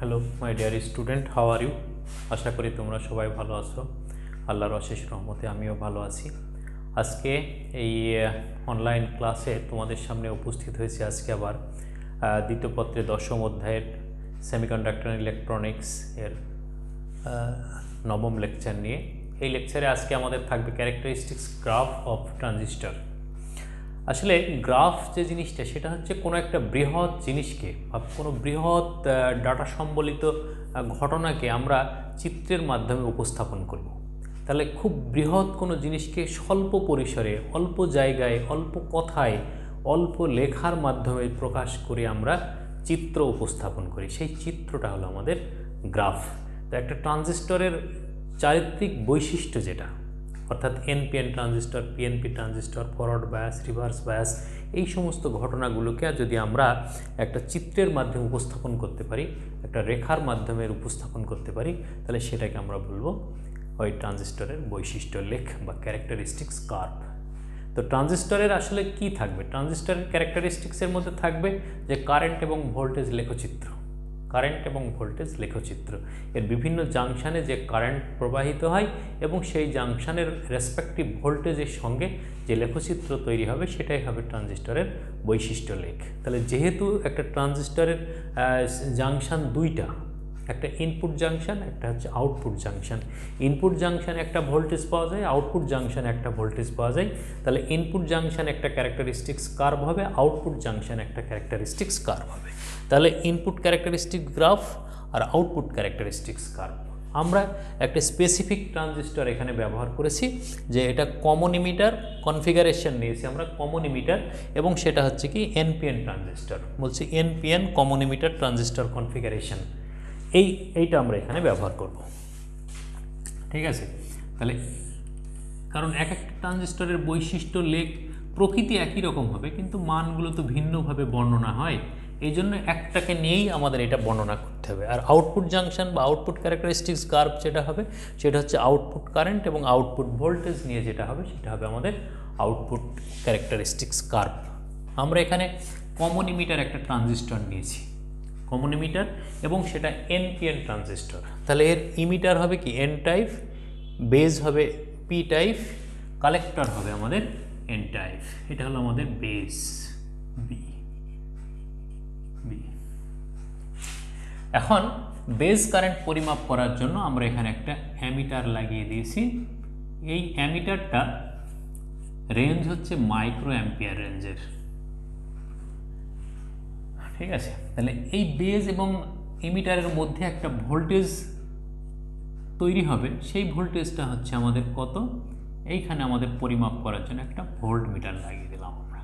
Hello my dear student, how are you? আশা করি তোমরা সবাই ভালো আছো। আল্লাহর অশেষ রহমতে আমিও ভালো আছি। আজকে এই অনলাইন ক্লাসে তোমাদের সামনে উপস্থিত হয়েছে আজকে আবার দ্বিতীয় পত্রে 10ম অধ্যায়ের সেমিকন্ডাক্টর ইলেকট্রনিক্স এর নবম লেকচার নিয়ে। এই লেকচারে আজকে আমাদের থাকবে ক্যারেক্টারিস্টিক্স গ্রাফ অফ ট্রানজিস্টর। আসলে গ্রাফ যে জিনিসটা সেটা হচ্ছে কোনো একটা বৃহৎ জিনিসকে বা কোনো বৃহৎ ডাটা সম্বলিত ঘটনাকে আমরা চিত্রের মাধ্যমে উপস্থাপন করব। তাহলে খুব বৃহৎ কোনো জিনিসকে স্বল্প পরিসরে, অল্প জায়গায়, অল্প কথায়, অল্প লেখার মাধ্যমে প্রকাশ করে আমরা চিত্র উপস্থাপন করি। সেই চিত্রটা হলো আমাদের গ্রাফ। তো একটা ট্রানজিস্টরের চারিত্রিক বৈশিষ্ট্য যেটা, অর্থাৎ NPN transistor, PNP transistor, forward bias, reverse bias, এই সমস্ত ঘটনাগুলোকে যদি আমরা একটা চিত্রের মাধ্যমে উপস্থাপন করতে পারি, একটা রেখার মাধ্যমে উপস্থাপন করতে পারি, তাহলে সেটাকে আমরা বলবো ওই ট্রানজিস্টরের বৈশিষ্ট্য লেখ বা ক্যারেক্টারিস্টিক্স কার্ভ। তো ট্রানজিস্টরের আসলে কি থাকবে? ট্রানজিস্টরের ক্যারেক্টারিস্টিক্সের মধ্যে থাকবে যে কারেন্ট এবং ভোল্টেজ লেখচিত্র। কারেন্ট এবং ভোল্টেজ লেখচিত্র, এর বিভিন্ন জাংশানে যে কারেন্ট প্রবাহিত হয় এবং সেই জাংশানের রেসপেক্টিভ ভোল্টেজের সঙ্গে যে লেখচিত্র তৈরি হবে সেটাই হবে ট্রানজিস্টরের বৈশিষ্ট্য লেখ। তাহলে যেহেতু একটা ট্রানজিস্টরের জাংশান দুইটা, একটা ইনপুট জাংশন, একটা হচ্ছে আউটপুট জাংশন। ইনপুট জাংশনে একটা ভোল্টেজ পাওয়া যায়, আউটপুট জাংশনে একটা ভোল্টেজ পাওয়া যায়। তাহলে ইনপুট জাংশন একটা ক্যারেক্টারিস্টিক্স কার্ভ হবে, আউটপুট জাংশন একটা ক্যারেক্টারিস্টিক্স কার্ভ হবে। তাহলে ইনপুট ক্যারেক্টারিস্টিক গ্রাফ আর আউটপুট ক্যারেক্টারিস্টিক্স কার্ভ। আমরা একটা স্পেসিফিক ট্রানজিস্টর এখানে ব্যবহার করেছি, যে এটা কমন ইমিটার কনফিগারেশন নিয়েছি আমরা, কমন ইমিটার, এবং সেটা হচ্ছে কি এনপিএন ট্রানজিস্টর। বলছি NPN common emitter transistor configuration, এইটা আমরা এখানে ব্যবহার করব। ঠিক আছে? তাহলে কারণ এক একটা ট্রানজিস্টরের বৈশিষ্ট্য লেখ প্রকৃতি একই রকম হবে, কিন্তু মানগুলো তো ভিন্নভাবে বর্ণনা হয়, এই জন্য একটাকে নিয়েই আমাদের এটা বর্ণনা করতে হবে। আর আউটপুট জাংশন বা আউটপুট ক্যারেক্টারিস্টিক্স কার্ভ যেটা হবে সেটা হচ্ছে আউটপুট কারেন্ট এবং আউটপুট ভোল্টেজ নিয়ে যেটা হবে সেটা হবে আমাদের আউটপুট ক্যারেক্টারিস্টিক্স কার্ভ। আমরা এখানে কমন ইমিটার একটা ট্রানজিস্টর নিয়েছি, কমন ইমিটার, এবং সেটা এনপিএন ট্রানজিস্টর। তাহলে এর ইমিটার হবে কি এন টাইপ, বেজ হবে পি টাইপ, কালেক্টর হবে আমাদের এন টাইপ। এটা হলো আমাদের বেজ বি। এখন বেজ কারেন্ট পরিমাপ করার জন্য আমরা এখানে একটা অ্যামিটার লাগিয়ে দিয়েছি। এই অ্যামিটারটা রেঞ্জ হচ্ছে মাইক্রো অ্যাম্পিয়ার রেঞ্জের। ঠিক আছে? তাহলে এই বেজ এবং ইমিটারের মধ্যে একটা ভোল্টেজ তৈরি হবে, সেই ভোল্টেজটা হচ্ছে আমাদের কত, এইখানে আমাদের পরিমাপ করার জন্য একটা ভোল্ট মিটার লাগিয়ে দিলাম আমরা।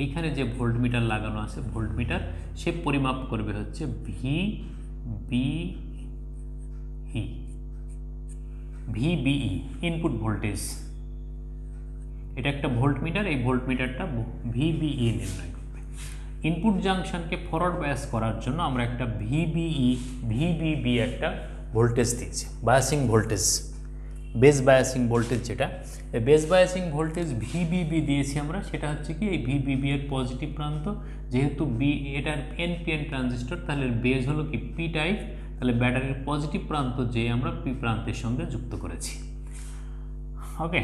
এইখানে যে ভোল্ট মিটার লাগানো আছে, ভোল্ট মিটার, সে পরিমাপ করবে হচ্ছে ভিবিই ইনপুট ভোল্টেজ। এটা একটা ভোল্ট মিটার, এই ভোল্ট মিটারটা ভিবিই নির্ণয় করবে। ইনপুট জাংশনকে ফরওয়ার্ড বায়াস করার জন্য আমরা একটা ভিবিবি একটা ভোল্টেজ দিয়েছি, biasing voltage, base biasing voltage যেটা, এই বেস বায়াসিং ভোল্টেজ ভিবিবি দিয়েছি আমরা। সেটা হচ্ছে কি এই ভিবিবি এর পজিটিভ প্রান্ত, যেহেতু এটার এনপিএন ট্রানজিস্টর, তাহলে বেস হলো কি পি টাইপ, তাহলে ব্যাটারির পজিটিভ প্রান্ত যে আমরা পি প্রান্তের সঙ্গে যুক্ত করেছি। ওকে,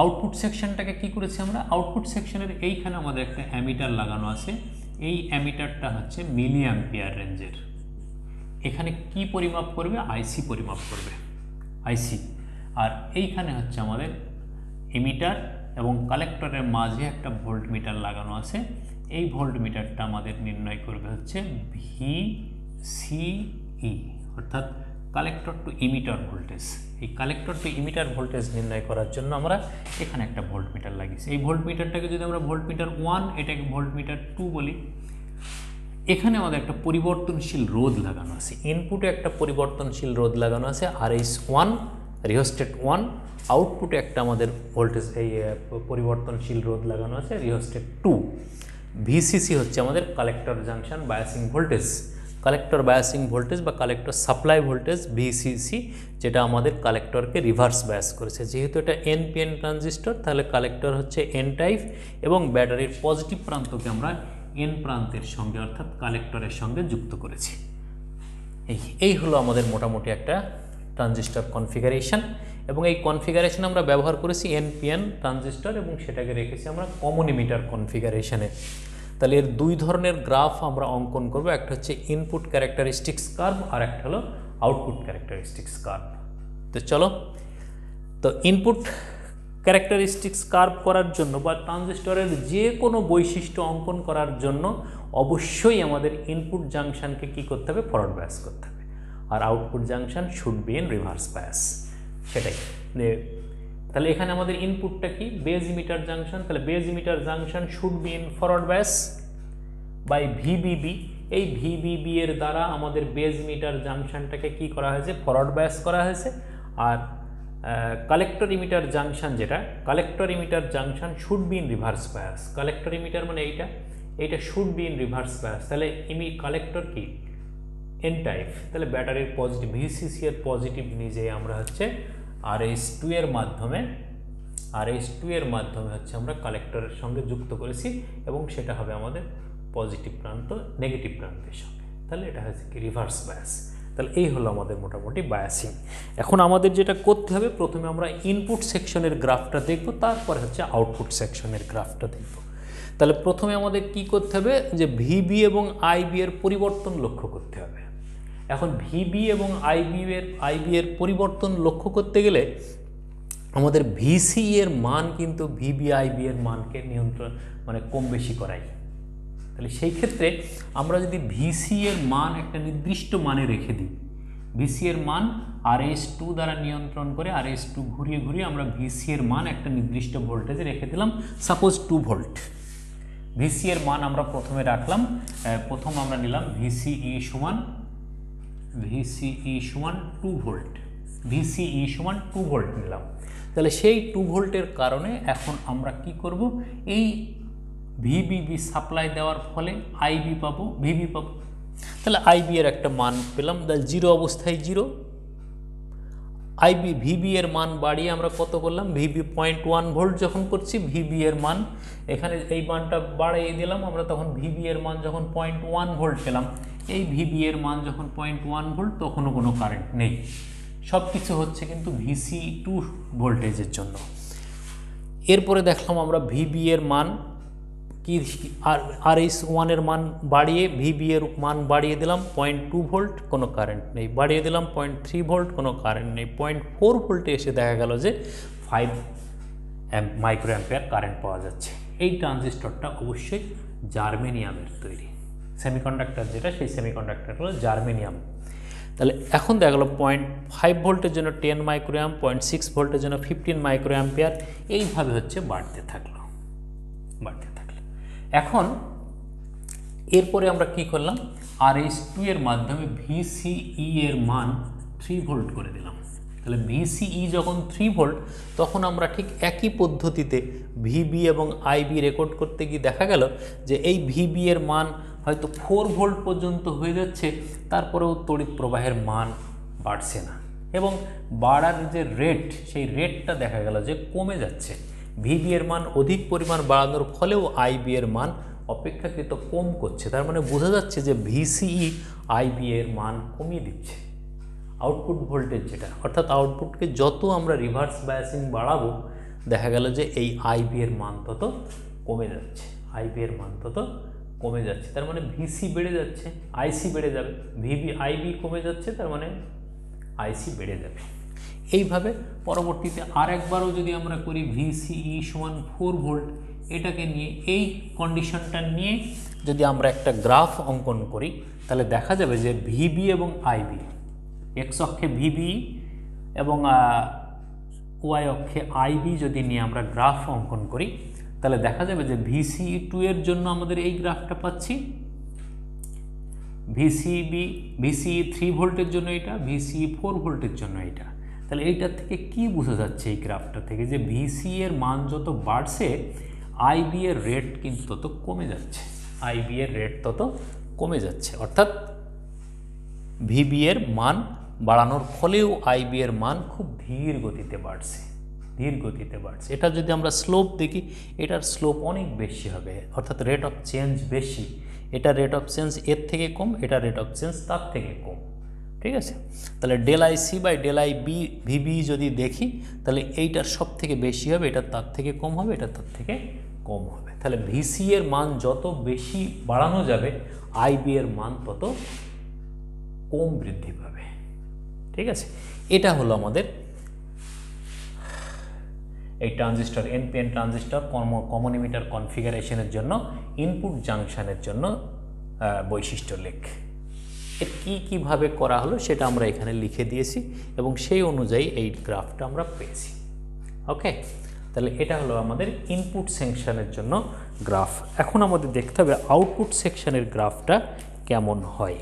আউটপুট সেকশনটাকে কি করেছি আমরা? আউটপুট সেকশনের এইখানে আমাদের একটা অ্যামিটার লাগানো আছে, এই অ্যামিটারটা হচ্ছে মিলি অ্যাম্পিয়ার রেঞ্জের। এখানে কি পরিমাপ করবে? আইসি পরিমাপ করবে, আইসি। আর এইখানে হচ্ছে আমাদের ইমিটার এবং কালেক্টরের মাঝে একটা ভোল্ট মিটার লাগানো আছে। এই ভোল্ট মিটারটা আমাদের নির্ণয় করবে হচ্ছে ভিসিই, অর্থাৎ কালেক্টর টু ইমিটার ভোল্টেজ। এই কালেক্টর টু ইমিটার ভোল্টেজ নির্ণয় করার জন্য আমরা এখানে একটা ভোল্ট মিটার লাগিয়েছি। এই ভোল্ট মিটারটাকে যদি আমরা ভোল্ট মিটার 1, এটাকে ভোল্ট মিটার 2 বলি। এখানে আমাদের একটা পরিবর্তনশীল রোধ লাগানো আছে, ইনপুটে একটা পরিবর্তনশীল রোধ লাগানো আছে RS1, রিওস্টেট 1, আউটপুটে একটা আমাদের ভোল্টেজ এই পরিবর্তনশীল রোধ লাগানো আছে রিওস্টেট 2। ভিসিসি হচ্ছে আমাদের collector junction biasing voltage, collector biasing voltage বা কালেক্টর সাপ্লাই ভোল্টেজ ভিসিসি, যেটা আমাদের কালেক্টরকে রিভার্স বায়াস করেছে। যেহেতু এটা এনপিএন ট্রানজিস্টর, তাহলে কালেক্টর হচ্ছে এন টাইপ এবং ব্যাটারির পজিটিভ প্রান্তকে আমরা এন প্রান্তের সঙ্গে অর্থাৎ কালেক্টরের সঙ্গে যুক্ত করেছি। এই হলো আমাদের মোটামুটি একটা ট্রানজিস্টর কনফিগারেশন, এবং এই কনফিগারেশন আমরা ব্যবহার করেছি এনপিএন ট্রানজিস্টর, এবং সেটাকে রেখেছি আমরা কমন ইমিটার কনফিগারেশনে। তাহলে এর দুই ধরনের গ্রাফ আমরা অঙ্কন করব, একটা হচ্ছে ইনপুট ক্যারেক্টারিস্টিক্স কার্ভ আর একটা হলো আউটপুট ক্যারেক্টারিস্টিক্স কার্ভ। তো চলো, তো ইনপুট ক্যারেক্টারিস্টিক্স কার্ভ করার জন্য বা ট্রানজিস্টরের যে কোনো বৈশিষ্ট্য অঙ্কন করার জন্য অবশ্যই আমাদের ইনপুট জাংশনকে কী করতে হবে, ফরওয়ার্ড বায়াস করতে হবে, আর output junction should be in reverse bias. সেটাই, তাহলে এখানে আমাদের ইনপুটটা কি, বেজ ইমিটার জাংশন, তাহলে base emitter junction should be in forward bias by VBB. এই ভিবিবি এর দ্বারা আমাদের বেজ ইমিটার জাংশনটাকে কি করা হয়েছে, ফরওয়ার্ড বায়াস করা হয়েছে। আর কালেক্টর ইমিটার জাংশন যেটা, collector emitter junction should be in reverse bias. Collector emitter মানে এইটা should be in reverse bias. তাহলে কালেক্টর কি, এন টাইপ, তাহলে ব্যাটারির পজিটিভ ভিসিসি এর পজিটিভ নিজে আমরা হচ্ছে RS2 এর মাধ্যমে হচ্ছে আমরা কালেক্টরের সঙ্গে যুক্ত করেছি, এবং সেটা হবে আমাদের পজিটিভ প্রান্ত নেগেটিভ প্রান্তের সঙ্গে। তাহলে এটা হচ্ছে কি রিভার্স বায়াস। তাহলে এই হলো আমাদের মোটামুটি বায়াসিং। এখন আমাদের যেটা করতে হবে, প্রথমে আমরা ইনপুট সেকশনের গ্রাফটা দেখব, তারপরে হচ্ছে আউটপুট সেকশনের গ্রাফটা দেখব। তাহলে প্রথমে আমাদের কি করতে হবে, যে ভিবি এবং আইবি এর পরিবর্তন লক্ষ্য করতে হবে। এখন ভিবি এবং আইবি এর পরিবর্তন লক্ষ্য করতে গেলে আমাদের ভিসি এর মান কিন্তু ভিবি আইবি এর মানকে নিয়ন্ত্রণ মানে কম বেশি করাই। তাহলে সেই ক্ষেত্রে আমরা যদি ভিসি এর মান একটা নির্দিষ্ট মানে রেখে দিই, ভিসি এর মান RS2 দ্বারা নিয়ন্ত্রণ করে RS2 ঘুরিয়ে আমরা ভিসি এর মান একটা নির্দিষ্ট ভোল্টেজে রেখে দিলাম, সাপোজ 2 ভোল্ট। ভিসি এর মান আমরা প্রথমে রাখলাম, প্রথম আমরা নিলাম VCE সমান 2 ভোল্ট, VCE সমান 2 ভোল্ট নিলাম। তাহলে সেই 2 ভোল্টের কারণে এখন আমরা কি করব, এই ভিবিবি সাপ্লাই দেওয়ার ফলে আইবি পাবো, ভিবি পাবো। তাহলে আইবি এর একটা মান পেলাম, তাহলে 0 অবস্থায় 0। ভিবি এর মান বাড়িয়ে আমরা কত করলাম, ভিবি 0.1 ভোল্ট যখন করছি, ভিবি এর মান এখানে এই মানটা বাড়িয়ে দিলাম আমরা, তখন ভিবি এর মান যখন 0.1 ভোল্ট পেলাম, এই ভিবি এর মান যখন 0.1 ভোল্ট, তখনও কোনো কারেন্ট নেই, সব কিছু হচ্ছে কিন্তু VC2 ভোল্টেজের জন্য। এরপরে দেখলাম আমরা ভিবি এর মান কি, RS1 এর মান বাড়িয়ে ভিবি এর মান বাড়িয়ে দিলাম 0.2 ভোল্ট, কোনো কারেন্ট নেই, বাড়িয়ে দিলাম 0.3 ভোল্ট, কোনো কারেন্ট নেই, 0.4 ভোল্টে এসে দেখা গেল যে 5 মাইক্রো অ্যাম্পিয়ার কারেন্ট পাওয়া যাচ্ছে। এই ট্রানজিস্টরটা অবশ্যই জার্মেনিয়ামের তৈরি, সেমিকন্ডাক্টর যেটা, সেই সেমিকন্ডাক্টর হলো জার্মেনিয়াম। তাহলে এখন দেখা গেল 0.5 ভোল্টের জন্য 10 মাইক্রো অ্যাম্প, 0.6 ভোল্টের জন্য 15 মাইক্রো অ্যাম্পিয়ার, এইভাবে হচ্ছে বাড়তে থাকলো। এখন এরপরে আমরা কি করলাম, RS2 এর মাধ্যমে VCE এর মান 3 ভোল্ট করে দিলাম। তাহলে VCE যখন 3 ভোল্ট, তখন আমরা ঠিক একই পদ্ধতিতে ভিবি এবং আইবি রেকর্ড করতে গিয়ে দেখা গেল যে এই ভিবি এর মান হয়তো 4 ভোল্ট পর্যন্ত হয়ে যাচ্ছে, তারপরেও তড়িৎ প্রবাহের মান বাড়ছে না, এবং বাড়ার যে রেট, সেই রেটটা দেখা গেল যে কমে যাচ্ছে। ভিবি এর মান অধিক পরিমাণ বাড়ানোর ফলেও আইবি এর মান অপেক্ষাকৃত কম করছে। তার মানে বোঝা যাচ্ছে যে VCE আইবি এর মান কমিয়ে দিচ্ছে। আউটপুট ভোল্টেজ যেটা, অর্থাৎ আউটপুটকে যত আমরা রিভার্স বায়াসিং বাড়াবো, দেখা গেল যে এই আইবি এর মান তত কমে যাচ্ছে, তার মানে ভিসি বেড়ে যাচ্ছে, আইসি বেড়ে যাবে, আইবি কমে যাচ্ছে, তার মানে আইসি বেড়ে যাবে। এইভাবে পরবর্তীতে আরেকবারও যদি আমরা করি VCE সমান 4 ভোল্ট, এটাকে নিয়ে, এই কন্ডিশনটা নিয়ে যদি আমরা একটা গ্রাফ অঙ্কন করি, তাহলে দেখা যাবে যে ভিবি এবং আইবি, এক্স অক্ষে ভিবি এবং ওয়াই অক্ষে আইবি যদি নিয়ে আমরা গ্রাফ অঙ্কন করি, তাহলে দেখা যাবে যে VCE2 এর জন্য আমাদের এই গ্রাফটা পাচ্ছি, VCE 3 ভোল্টের জন্য এটা, VCE 4 ভোল্টের জন্য এটা। তাহলে এইটার থেকে কি বোঝা যাচ্ছে এই গ্রাফটা থেকে, যে VCE এর মান যত বাড়ছে, আইবি এর রেট কিন্তু তত কমে যাচ্ছে, অর্থাৎ ভিবি এর মান বাড়ানোর ফলেও আইবি এর মান খুব ধীর গতিতে বাড়ছে, ধীর গতিতে বাড়ছে। এটা যদি আমরা স্লোপ দেখি, এটার স্লোপ অনেক বেশি হবে, অর্থাৎ রেট অফ চেঞ্জ বেশি। এটা রেট অফ চেঞ্জ এর থেকে কম, এটা রেট অফ চেঞ্জ তার থেকে কম। ঠিক আছে, তাহলে del I C by del I B VB যদি দেখি, তাহলে এইটার সব থেকে বেশি হবে, এটা তার থেকে কম হবে, এটা তার থেকে কম হবে। তাহলে ভিসি এর মান যত বেশি বাড়ানো যাবে, আইবি এর মান তত কম বৃদ্ধি পাবে। ঠিক আছে, এটা হলো আমাদের এই transistor NPN transistor common emitter কনফিগারেশনের জন্য ইনপুট জাংশনের জন্য বৈশিষ্ট্য লেখ। এর কীভাবে করা হলো সেটা আমরা এখানে লিখে দিয়েছি এবং সেই অনুযায়ী এই গ্রাফটা আমরা পেয়েছি। ওকে, তাহলে এটা হলো আমাদের ইনপুট সেকশনের জন্য গ্রাফ। এখন আমাদের দেখতে হবে আউটপুট সেকশনের গ্রাফটা কেমন হয়।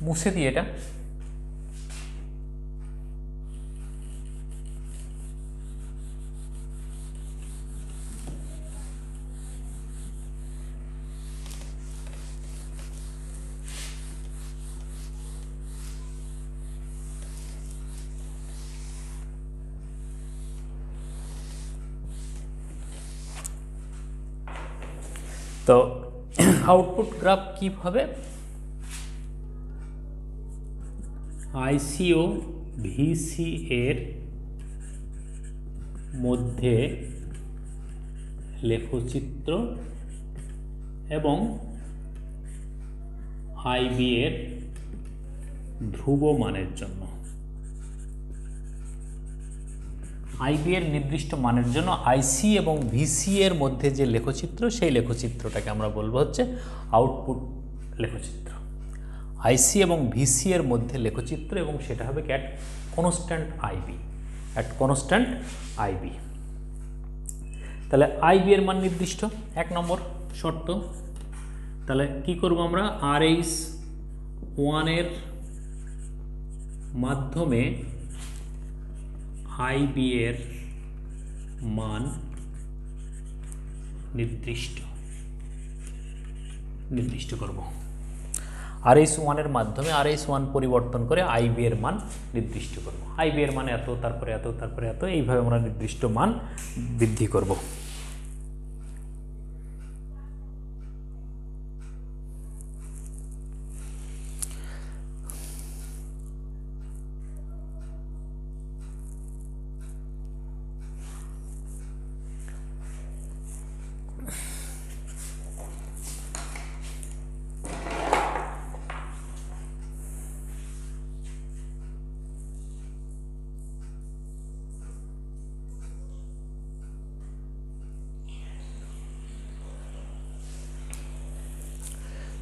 মুছে দিই এটা। তো আউটপুট গ্রাফ কিভাবে, আইসি ও ভিসি এর মধ্যে লেখচিত্র এবং আইবি এর ধ্রুব মানের জন্য, আইবি এর নির্দিষ্ট মানের জন্য আইসি এবং ভিসি এর মধ্যে যে লেখচিত্র, সেই লেখচিত্রটাকে আমরা বলবো হচ্ছে আউটপুট লেখচিত্র। আইসি এবং ভিসি এর মধ্যে লেখচিত্র, এবং সেটা হবে কি at constant IB, at constant IB. তাহলে আইবি এর মান নির্দিষ্ট, 1 নম্বর শর্ত। তাহলে কি করব আমরা, RH1 এর মাধ্যমে আইবি এর মান নির্দিষ্ট করব। RH1 এর মাধ্যমে RH1 পরিবর্তন করে আইবি এর মান নির্দিষ্ট করব। আইবি এর মান এত, তারপরে এত, তারপরে এত, এইভাবে আমরা নির্দিষ্ট মান বৃদ্ধি করব।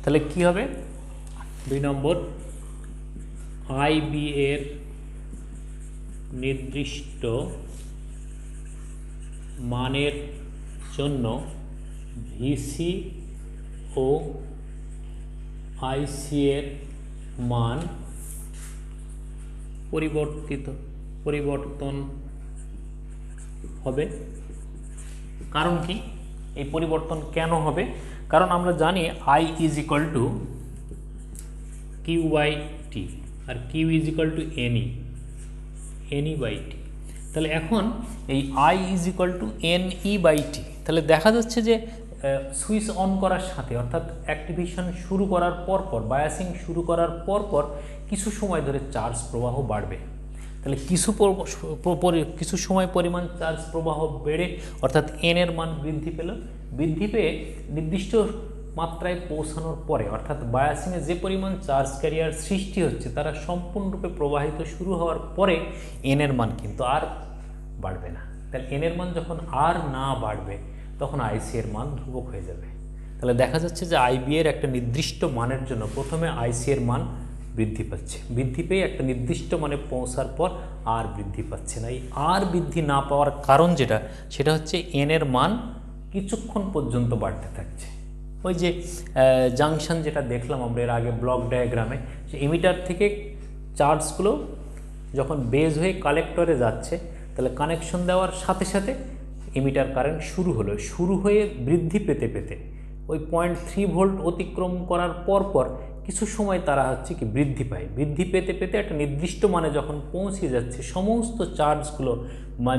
তাহলে কি হবে, 2 নম্বর, আইবি এর নির্দিষ্ট মানের জন্য ভিসি ও আইসি এর মান পরিবর্তন হবে। কারণ কি, এই পরিবর্তন কেন হবে? কারণ আমরা জানি I is equal to Q by T, আর Q is equal to NE by T. তাহলে এখন এই I is equal to NE by T, তাহলে দেখা যাচ্ছে যে সুইচ অন করার সাথে, অর্থাৎ অ্যাক্টিভেশন শুরু করার পরপর, বায়াসিং শুরু করার পরপর কিছু সময় ধরে চার্জ প্রবাহ বাড়বে। তাহলে কিছু সময় পরিমাণ চার্জ প্রবাহ বেড়ে, অর্থাৎ এন এর মান বৃদ্ধি পেয়ে নির্দিষ্ট মাত্রায় পৌঁছানোর পরে, অর্থাৎ বায়াসিংয়ে যে পরিমাণ চার্জ ক্যারিয়ার সৃষ্টি হচ্ছে তারা সম্পূর্ণরূপে প্রবাহিত শুরু হওয়ার পরে এন এর মান কিন্তু আর বাড়বে না। তাহলে এন এর মান যখন আর না বাড়বে, তখন আইসি এর মান ধ্রুবক হয়ে যাবে। তাহলে দেখা যাচ্ছে যে আইবি এর একটা নির্দিষ্ট মানের জন্য প্রথমে আইসি এর মান বৃদ্ধি পাচ্ছে, বৃদ্ধি পেয়ে একটা নির্দিষ্ট মানে পৌঁছার পর আর বৃদ্ধি পাচ্ছে না। এই আর বৃদ্ধি না পাওয়ার কারণ সেটা হচ্ছে এন এর মান কিছুক্ষণ পর্যন্ত বাড়তে থাকছে। ওই যে জাংশন যেটা দেখলাম আমরা এর আগে ব্লক ডায়াগ্রামে, যে এমিটার থেকে চার্জগুলো যখন বেজ হয়ে কালেক্টরে যাচ্ছে, তাহলে কানেকশন দেওয়ার সাথে সাথে এমিটার কারেন্ট শুরু হয়ে বৃদ্ধি পেতে ওই 0.3 ভোল্ট অতিক্রম করার পর কিছু সময় তারা হচ্ছে কি বৃদ্ধি পায়, বৃদ্ধি পেতে পেতে একটা নির্দিষ্ট মানে যখন পৌঁছে যাচ্ছে, সমস্ত চার্জগুলো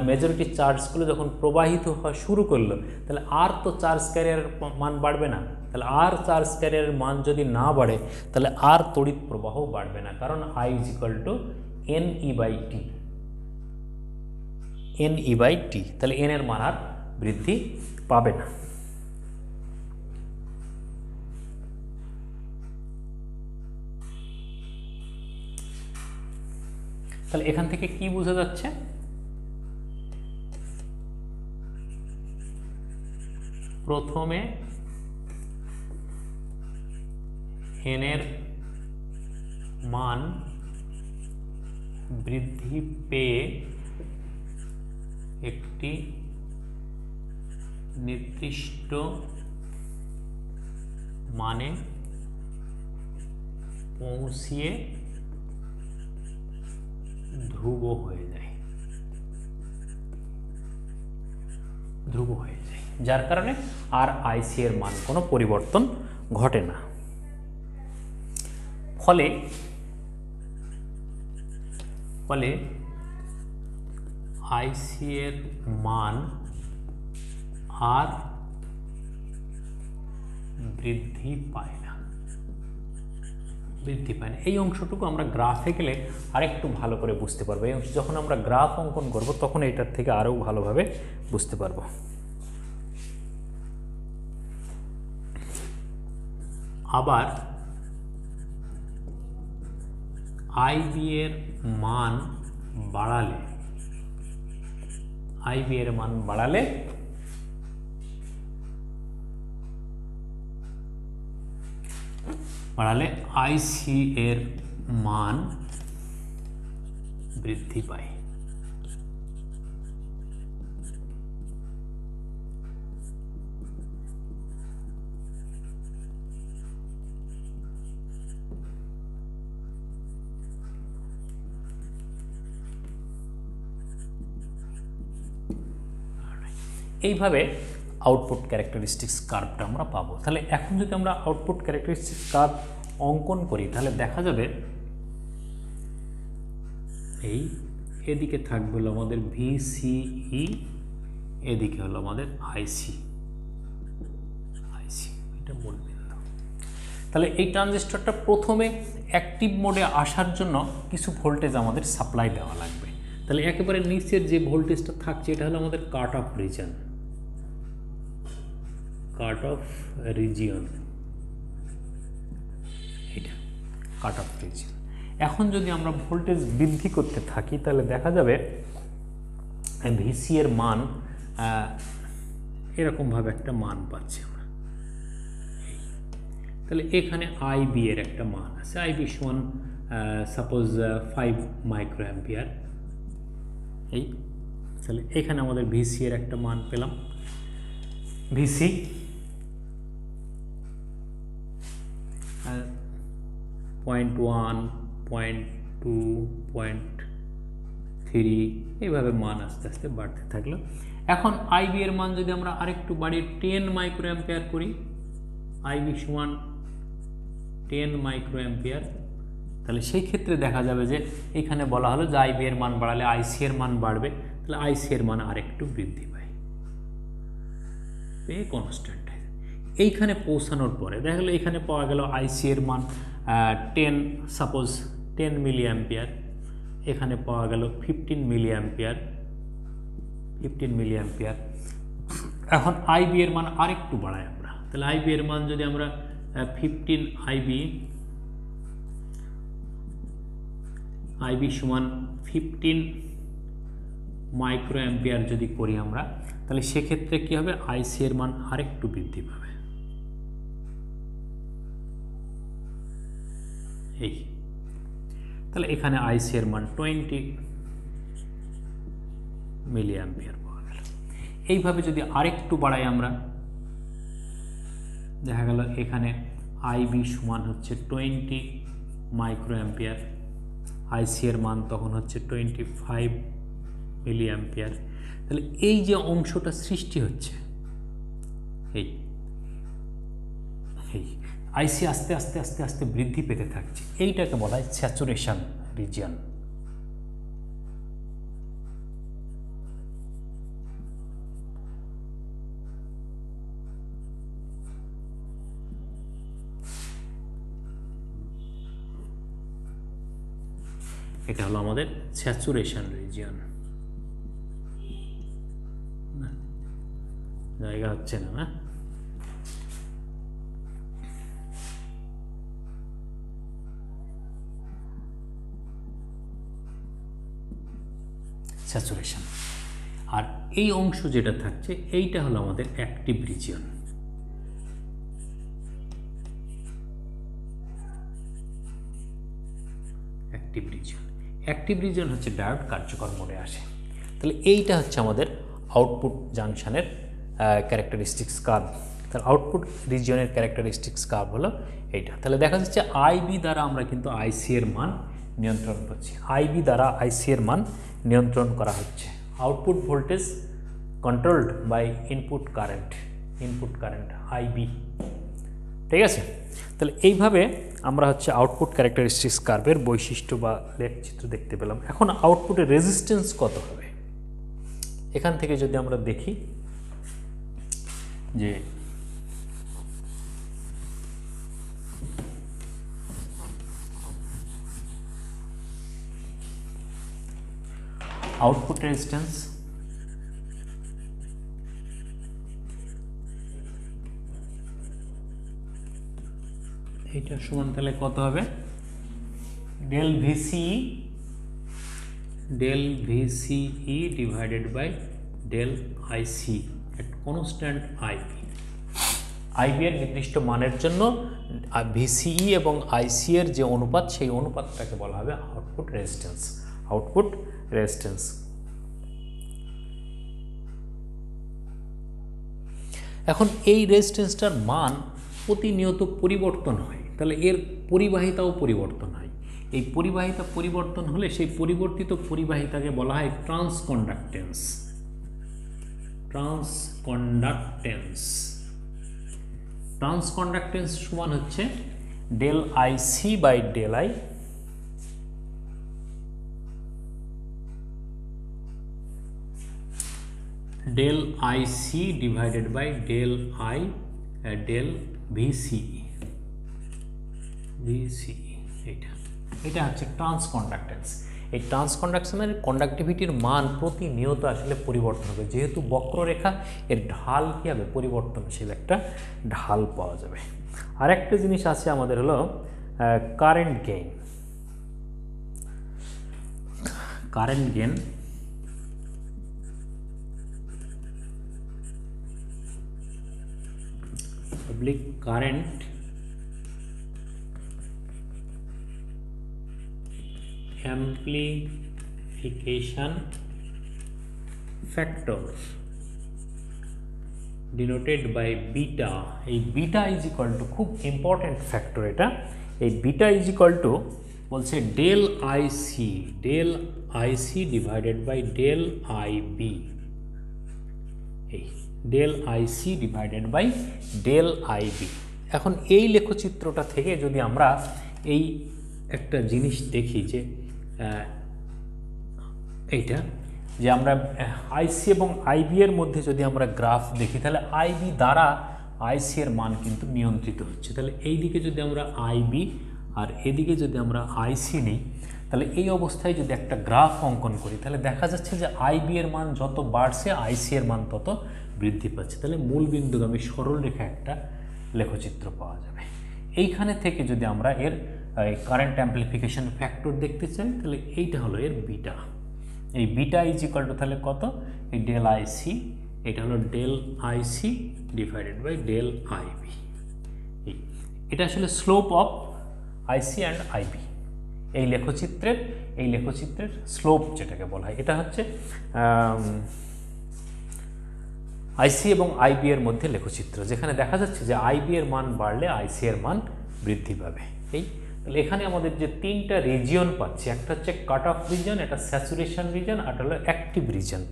মেজরিটি চার্জগুলো যখন প্রবাহিত হওয়া শুরু করলো, তাহলে আর তো চার্জ ক্যারিয়ারের মান বাড়বে না। তাহলে আর চার্জ ক্যারিয়ারের মান যদি না বাড়ে, তাহলে আর তড়িৎ প্রবাহ বাড়বে না, কারণ I = NE/T, NE/T। তাহলে n এর মান আর বৃদ্ধি পাবে না। তাহলে এখান থেকে কি বোঝা যাচ্ছে? প্রথমে n এর মান বৃদ্ধি পেয়ে একটি নির্দিষ্ট মানে পৌঁছিয়ে ধ্রুব হয়ে যায়, যার কারণে আর IC এর মান কোনো পরিবর্তন ঘটে না। ফলে IC এর মান আর বৃদ্ধি পায় না। এই অংশটুকু আমরা গ্রাফে গেলে আরেকটু ভালো করে বুঝতে পারবো। এই অংশ যখন আমরা গ্রাফ অঙ্কন করব তখন এটার থেকে আরও ভালোভাবে বুঝতে পারবো। আবার IB এর মান বাড়ালে, IC এর মান বৃদ্ধি পায়। এইভাবে আউটপুট ক্যারেক্টারিস্টিক্স কার্ভটা আমরা পাবো। তাহলে এখন যদি আমরা আউটপুট ক্যারেক্টারিস্টিক্স কার্ভ অঙ্কন করি, তাহলে দেখা যাবে এই এদিকে থাকবে হলো আমাদের VCE, এদিকে হলো আমাদের IC, এটা মূল বিন্দু। তাহলে এই ট্রানজিস্টরটা প্রথমে অ্যাক্টিভ মোডে আসার জন্য কিছু ভোল্টেজ আমাদের সাপ্লাই দেওয়া লাগবে। তাহলে একেবারে নিচের যে ভোল্টেজটা থাকছে এটা হলো আমাদের কাট অফ রিজিয়ন, এটা কাট অফ রিজিয়ন। এখন যদি আমরা ভোল্টেজ বৃদ্ধি করতে থাকি, তাহলে দেখা যাবে VC এর মান এরকমভাবে একটা মান পাচ্ছি আমরা। তাহলে এখানে IB এর একটা মান আছে, IB সমান সাপোজ 5 মাইক্রোঅ্যাম্পিয়ার। এই তাহলে এখানে আমাদের VC এর একটা মান পেলাম, VC 0.1, 0.2, 0.3 এইভাবে মান আস্তে আস্তে বাড়তে থাকলো। এখন IB এর মান যদি আমরা আরেকটু বাড়িয়ে 10 মাইক্রোঅ্যাম্পিয়ার করি, IB সমান 10 মাইক্রোঅ্যাম্পিয়ার, তাহলে সেই ক্ষেত্রে দেখা যাবে যে এখানে বলা হলো যে IB এর মান বাড়ালে IC এর মান বাড়বে। তাহলে IC এর মান আরেকটু বৃদ্ধি পায়, পেয়ে কনস্ট্যান্ট। এইখানে পৌঁছানোর পরে দেখা গেল এখানে পাওয়া গেল IC এর মান 10, সাপোজ 10 মিলিঅ্যাম্পিয়ার, এখানে পাওয়া গেল 15 মিলিঅ্যাম্পিয়ার। এখন IB এর মান আরেকটু বাড়াই আমরা, তাহলে IB এর মান যদি আমরা 15 IB সমান 15 মাইক্রোঅ্যাম্পিয়ার যদি করি আমরা, তাহলে সেক্ষেত্রে কি হবে, IC এর মান আরেকটু বৃদ্ধি পাবে। এই তাহলে এখানে IC এর মান 20 মিলিঅ্যাম্পিয়ার পাওয়া গেল। এইভাবে যদি আরেকটু বাড়াই আমরা, দেখা গেল এখানে IB সমান হচ্ছে 20 মাইক্রোঅ্যাম্পিয়ার, IC এর মান তখন হচ্ছে 25 মিলিঅ্যাম্পিয়ার। তাহলে এই যে অংশটা সৃষ্টি হচ্ছে, এই আইসি আস্তে আস্তে আস্তে আস্তে বৃদ্ধি পেতে থাকছে, এইটাকে বলা হয় স্যাচুরেশন রিজিয়ন। এটা হলো আমাদের স্যাচুরেশন রিজিয়ন। জায়গা হচ্ছে না, স্যাচুরেশন। আর এই অংশ যেটা থাকছে এইটা হলো আমাদের active region. Active region, active region হচ্ছে ডায়োড কার্যকর মোডে আসে। তাহলে এইটা হচ্ছে আমাদের আউটপুট জাংশনের ক্যারেক্টারিস্টিক্স কার্ভ। তাহলে আউটপুট রিজিয়নের ক্যারেক্টারিস্টিক্স কার্ভ হলো এইটা। তাহলে দেখা যাচ্ছে আইবি দ্বারা আমরা কিন্তু আইসি এর মান নিয়ন্ত্রণ করছি, আইবি দ্বারা আইসি এর মান নিয়ন্ত্রণ করা হচ্ছে। Output voltage controlled by input current IB. ঠিক আছে, তাহলে এইভাবে আমরা হচ্ছে আউটপুট ক্যারেক্টারিস্টিক্স কার্ভের বৈশিষ্ট্য বা লেখচিত্র দেখতে পেলাম। এখন আউটপুটের রেজিস্ট্যান্স কত হবে, এখান থেকে যদি আমরা দেখি যে আউটপুট রেজিস্ট্যান্স এইটা সমান তাহলে কত হবে, del VCE divided by del IC at constant IB. IB এর নির্দিষ্ট মানের জন্য ভিসিই এবং আইসি এর যে অনুপাত, সেই অনুপাতটাকে বলা হবে আউটপুট রেজিস্ট্যান্স। Output resistance. এখন এই রেজিস্ট্যান্সটার মান প্রতিনিয়ত পরিবর্তন হয়, তাহলে এর পরিবাহিতাও পরিবর্তন হয়। এই পরিবাহিতা পরিবর্তন হলে সেই পরিবর্তিত পরিবাহিতাকে বলা হয় ট্রান্সকন্ডাক্টেন্স। ট্রান্সকন্ডাক্টেন্স সমান হচ্ছে del IC by del I del IC divided by del I del VCE. এটা হচ্ছে ট্রান্সকন্ডাক্টেন্স। এই ট্রান্সকন্ডাকশনের কন্ডাক্টিভিটির মান প্রতিনিয়ত আসলে পরিবর্তন হবে, যেহেতু বক্ররেখা এর ঢাল কী হবে, পরিবর্তনশীল একটা ঢাল পাওয়া যাবে। আর একটা জিনিস আছে আমাদের হলো কারেন্ট গেইন। পাবলিক current amplification factor denoted by beta। এই বিটা ইজ ইকুয়াল টু, খুব ইম্পর্টেন্ট ফ্যাক্টর এটা, এই বিটা ইজ ইকুয়াল টু বলছে del IC divided by del IB. এই del IC divided by del IB. এখন এই লেখচিত্রটা থেকে যদি আমরা এই একটা জিনিস দেখি যে এইটা যে আমরা আইসি এবং আইবি এর মধ্যে যদি আমরা গ্রাফ দেখি, তাহলে আইবি দ্বারা আইসি এর মান কিন্তু নিয়ন্ত্রিত হচ্ছে। তাহলে এই দিকে যদি আমরা আইবি আর এদিকে যদি আমরা আইসি নিই, তাহলে এই অবস্থায় যদি একটা গ্রাফ অঙ্কন করি, তাহলে দেখা যাচ্ছে যে আইবি এর মান যত বাড়ছে আইসি এর মান তত বৃদ্ধি পাচ্ছে। তাহলে মূল বিন্দুগামী সরল রেখা একটা লেখচিত্র পাওয়া যাবে। এইখানে থেকে যদি আমরা এর কারেন্ট অ্যাম্পলিফিকেশন ফ্যাক্টর দেখতে চাই, তাহলে এইটা হলো এর বিটা। এই বিটা ইজ ইকুয়াল টু তাহলে কত, এই ডেল আইসি, এটা হলো del IC divided by del IB. এটা আসলে slope of IC and IB. এই লেখচিত্রের স্লোপ যেটাকে বলা হয়, এটা হচ্ছে আইসি এবং আইবি এর মধ্যে লেখচিত্র, যেখানে দেখা যাচ্ছে যে আইবি এর মান বাড়লে আইসি এর মান বৃদ্ধি পাবে। তাহলে এখানে আমাদের যে তিনটা রিজিয়ন পাচ্ছি, একটা হচ্ছে কাট অফ রিজন, একটা স্যাচুরেশন রিজন, আর হলো অ্যাক্টিভ রিজন।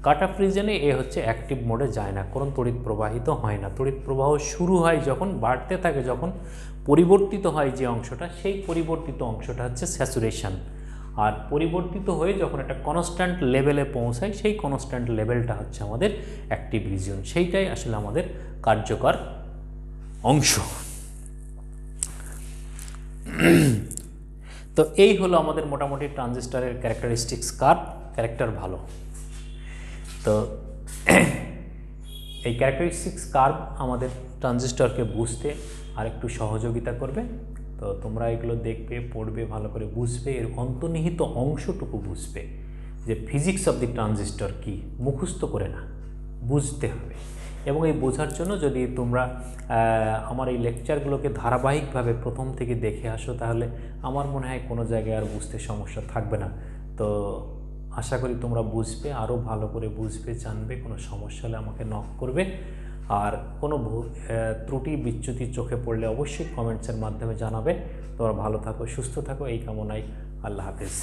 কাট অফ রিজনে এ হচ্ছে অ্যাক্টিভ মোডে যায় না, কোনো তড়িৎ প্রবাহিত হয় না। তড়িৎ প্রবাহ শুরু হয় যখন, বাড়তে থাকে যখন, পরিবর্তিত হয় যে অংশটা, সেই পরিবর্তিত অংশটা হচ্ছে স্যাচুরেশন। আর পরিবর্তিত হয়ে যখন একটা কনস্ট্যান্ট লেভেলে পৌঁছায়, সেই কনস্ট্যান্ট লেভেলটা হচ্ছে আমাদের অ্যাক্টিভ রিজন। সেইটাই আসলে আমাদের কার্যকর অংশ। তো এই হলো আমাদের মোটামুটি ট্রানজিস্টরের ক্যারেক্টারিস্টিক্স কার্ভ, ক্যারেক্টার ভালো। তো এই ক্যারেক্টারিস্টিক্স কার্ভ আমাদের ট্রানজিস্টরকে বুঝতে আরেকটু সহযোগিতা করবে। তো তোমরা এগুলো দেখবে, পড়বে, ভালো করে বুঝবে, এর অন্তর্নিহিত অংশটুকু বুঝবে যে ফিজিক্স অফ দি ট্রানজিস্টর কী, মুখস্থ করে না, বুঝতে হবে। এবং এই বোঝার জন্য যদি তোমরা আমার এই লেকচারগুলোকে ধারাবাহিকভাবে প্রথম থেকে দেখে আসো, তাহলে আমার মনে হয় কোনো জায়গায় আর বুঝতে সমস্যা থাকবে না। তো আশা করি তোমরা বুঝবে, আরও ভালো করে বুঝবে, জানবে। কোনো সমস্যা হলে আমাকে নক করবে। আর কোনো ত্রুটি বিচ্যুতি চোখে পড়লে অবশ্যই কমেন্টসের মাধ্যমে জানাবে। তোমরা ভালো থাকো, সুস্থ থাকো, এই কামনায়। আল্লাহ হাফেজ।